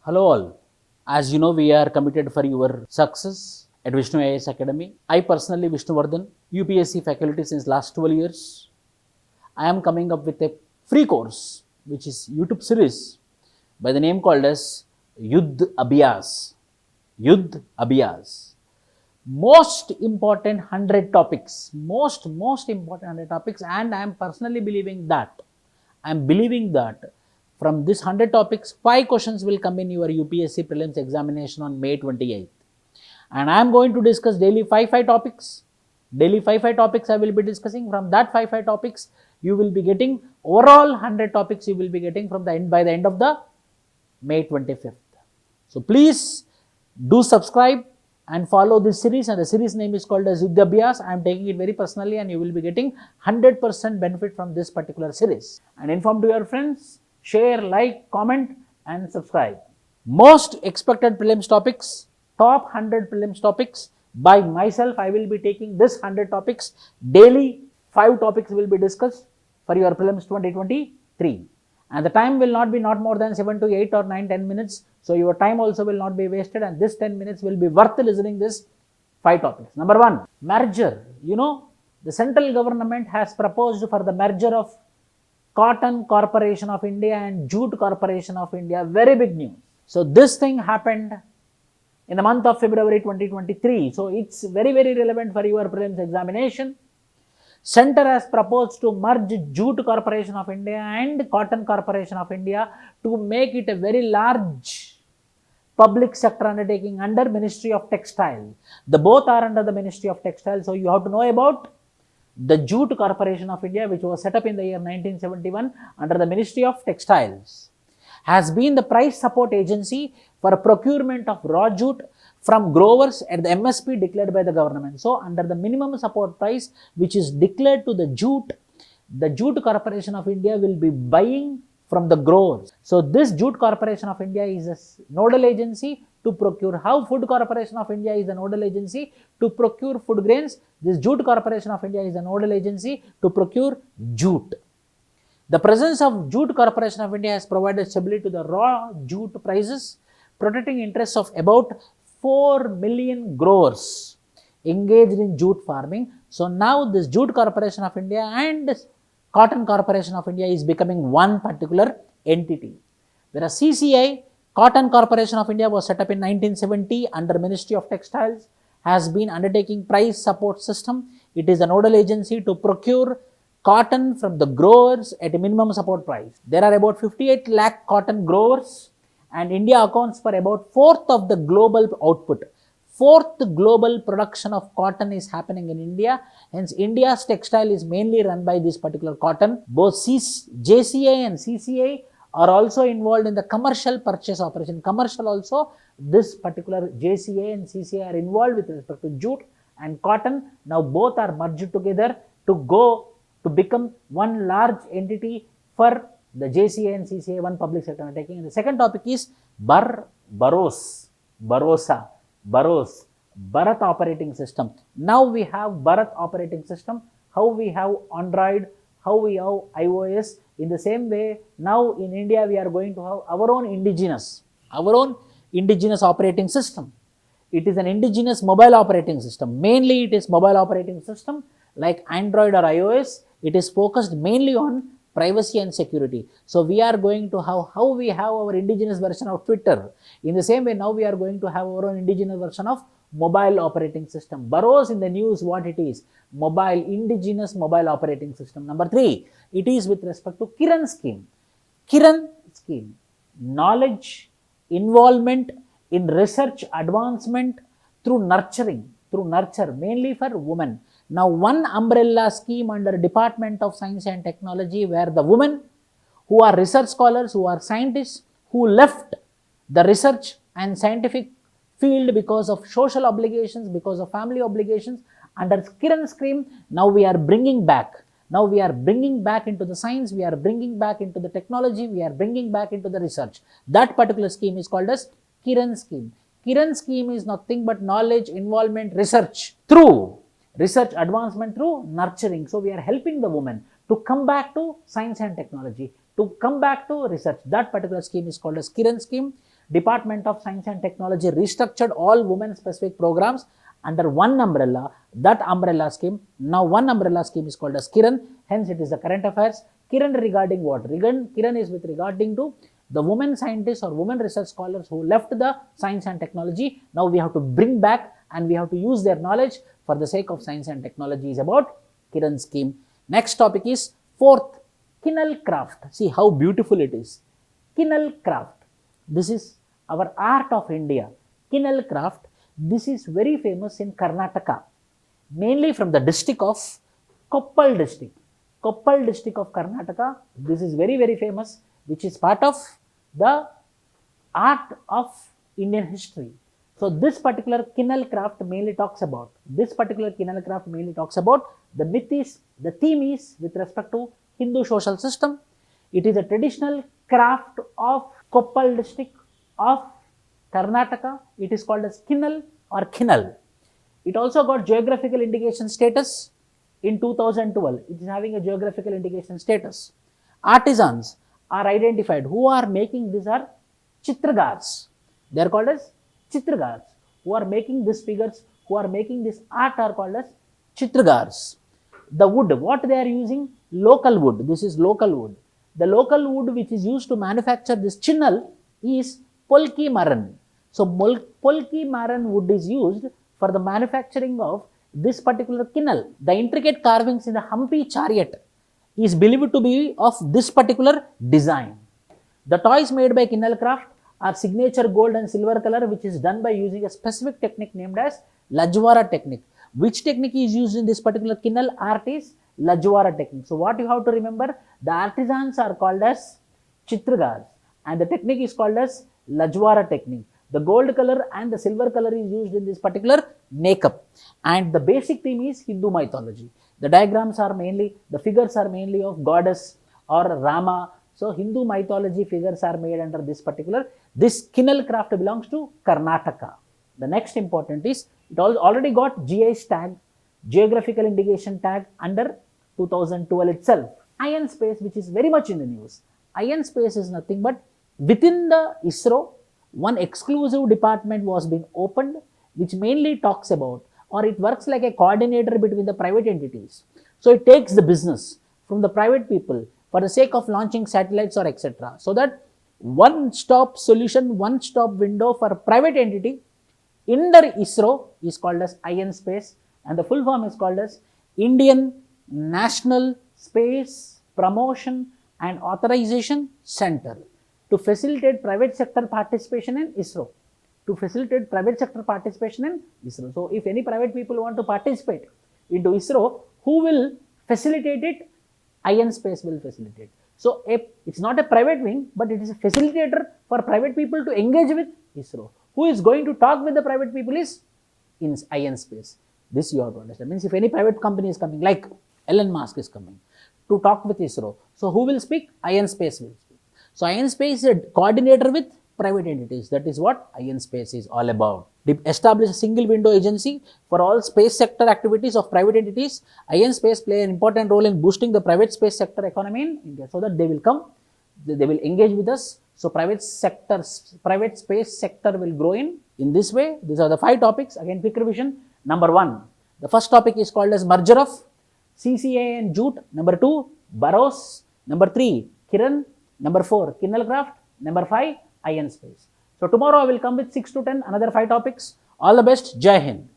Hello all. As you know, we are committed for your success at Vishnu IAS Academy. I personally, Vishnu Vardhan, UPSC faculty since last 12 years. I am coming up with a free course, which is YouTube series by the name called as Yudh Abhyas. Yudh Abhyas. Most important 100 topics. Most important 100 topics, and I am personally believing that from this 100 topics, 5 questions will come in your UPSC Prelims examination on May 28th. And I am going to discuss daily 5 topics. Daily 5 topics I will be discussing. From that 5 topics, you will be getting overall 100 topics you will be getting from the end by the end of the May 25th. So please do subscribe and follow this series, and the series name is called as Yudh Abhyas. I am taking it very personally, and you will be getting 100% benefit from this particular series. And inform to your friends, share, like, comment and subscribe. Most expected prelims topics, top 100 prelims topics by myself. I will be taking this 100 topics. Daily 5 topics will be discussed for your prelims 2023. And the time will not be more than 7 to 8 or 9, 10 minutes. So your time also will not be wasted, and this 10 minutes will be worth listening this 5 topics. Number 1, merger. You know, the central government has proposed for the merger of Cotton Corporation of India and Jute Corporation of India. Very big news. So this thing happened in the month of February 2023. So it's very relevant for your prelims examination. Center has proposed to merge Jute Corporation of India and Cotton Corporation of India to make it a very large public sector undertaking under Ministry of Textile. The both are under the Ministry of Textile. So you have to know about the Jute Corporation of India, which was set up in the year 1971 under the Ministry of Textiles, has been the price support agency for procurement of raw jute from growers at the MSP declared by the government. So under the minimum support price which is declared to the Jute Corporation of India will be buying from the growers. So this Jute Corporation of India is a nodal agency to procure. How Food Corporation of India is a nodal agency to procure food grains, this Jute Corporation of India is a nodal agency to procure jute. The presence of Jute Corporation of India has provided stability to the raw jute prices, protecting interests of about 4 million growers engaged in jute farming. So now this Jute Corporation of India and Cotton Corporation of India is becoming one particular entity. Whereas CCI, Cotton Corporation of India, was set up in 1970 under Ministry of Textiles, has been undertaking price support system. It is a nodal agency to procure cotton from the growers at a minimum support price. There are about 58 lakh cotton growers, and India accounts for about 1/4 of the global output. 4th global production of cotton is happening in India. Hence, India's textile is mainly run by this particular cotton. Both JCI and CCI are also involved in the commercial purchase operation. Commercial also, this particular JCI and CCI are involved with respect to jute and cotton. Now both are merged together to become one large entity for the JCI and CCI, one public sector undertaking. And the second topic is BharOS, Bharat operating system. Now we have Bharat operating system. How we have Android, how we have iOS. In the same way, now in India we are going to have our own indigenous operating system. It is an indigenous mobile operating system. Mainly it is mobile operating system like Android or iOS. It is focused mainly on privacy and security. So we are going to have how we have our indigenous version of Twitter. In the same way, now we are going to have our own indigenous version of mobile operating system. BharOS in the news, what it is? Indigenous mobile operating system. Number 3, it is with respect to Kiran Scheme. Kiran Scheme, knowledge, involvement in research advancement through nurture, mainly for women. Now, one umbrella scheme under Department of Science and Technology, where the women who are research scholars, who are scientists, who left the research and scientific field because of social obligations, because of family obligations, under Kiran Scheme, now we are bringing back. Now we are bringing back into the science, we are bringing back into the technology, we are bringing back into the research. That particular scheme is called as Kiran Scheme. Kiran Scheme is nothing but knowledge, involvement, research advancement through nurturing. So we are helping the women to come back to science and technology, to come back to research. That particular scheme is called as Kiran Scheme. Department of Science and Technology restructured all women-specific programs under one umbrella. That umbrella scheme, now one umbrella scheme is called as Kiran, hence it is the current affairs. Kiran regarding what? Kiran is with regarding to the women scientists or women research scholars who left the science and technology. Now we have to bring back and we have to use their knowledge for the sake of science and technology is about Kiran scheme. Next topic is fourth, Kinnal Craft. See how beautiful it is. Kinnal Craft. This is our art of India. Kinnal Craft. This is very famous in Karnataka, mainly from the district of Koppal district. Koppal district of Karnataka. This is very, very famous, which is part of the art of Indian history. So this particular Kinnal Craft mainly talks about, the myth is, the theme is with respect to Hindu social system. It is a traditional craft of Koppal district of Karnataka. It is called as Kinnal or Kinnal. It also got geographical indication status in 2012. It is having a geographical indication status. Artisans are identified. Who are making these are Chitragars. They are called as Chitragars. Who are making these figures, who are making this art are called as Chitragars. The wood, what they are using? Local wood. This is local wood. The local wood which is used to manufacture this chinnal is Polki Maran. So Polki Maran wood is used for the manufacturing of this particular kinnal. The intricate carvings in the Hampi chariot is believed to be of this particular design. The toys made by Kinnal Craft are signature gold and silver color, which is done by using a specific technique named as Lajwara technique. Which technique is used in this particular Kinnal art is Lajwara technique. So what you have to remember, the artisans are called as Chitragars and the technique is called as Lajwara technique. The gold color and the silver color is used in this particular makeup, and the basic theme is Hindu mythology. The diagrams are mainly, the figures are mainly of goddess or Rama. So Hindu mythology figures are made under this particular, this Kinnal Craft belongs to Karnataka. The next important is, it already got GIS tag, geographical indication tag under 2012 itself. Iron Space, which is very much in the news. Iron Space is nothing but within the ISRO, one exclusive department was being opened, which mainly talks about, or it works like a coordinator between the private entities. So it takes the business from the private people for the sake of launching satellites or etc. So that one-stop solution, one-stop window for a private entity under ISRO is called as Iron Space, and the full form is called as Indian National Space Promotion and Authorization Center, to facilitate private sector participation in ISRO. So if any private people want to participate into ISRO, who will facilitate it? Iron Space will facilitate. So it's not a private wing, but it is a facilitator for private people to engage with ISRO. Who is going to talk with the private people is in Iron Space. This you have to understand. Means if any private company is coming, like Elon Musk is coming to talk with ISRO, so who will speak? Iron Space will speak. So Iron Space is a coordinator with private entities. That is what Iron Space is all about. Establish a single window agency for all space sector activities of private entities. Iron Space play an important role in boosting the private space sector economy in India, so that they will come, they will engage with us. So private space sector will grow in this way. These are the 5 topics. Again, quick revision. Number 1, the first topic is called as merger of CCA and Jute. Number 2, BharOS. Number 3, Kiran. Number 4, Kinnal Craft. Number 5, Iron Space. So tomorrow I will come with 6 to 10 another 5 topics. All the best. Jai Hind.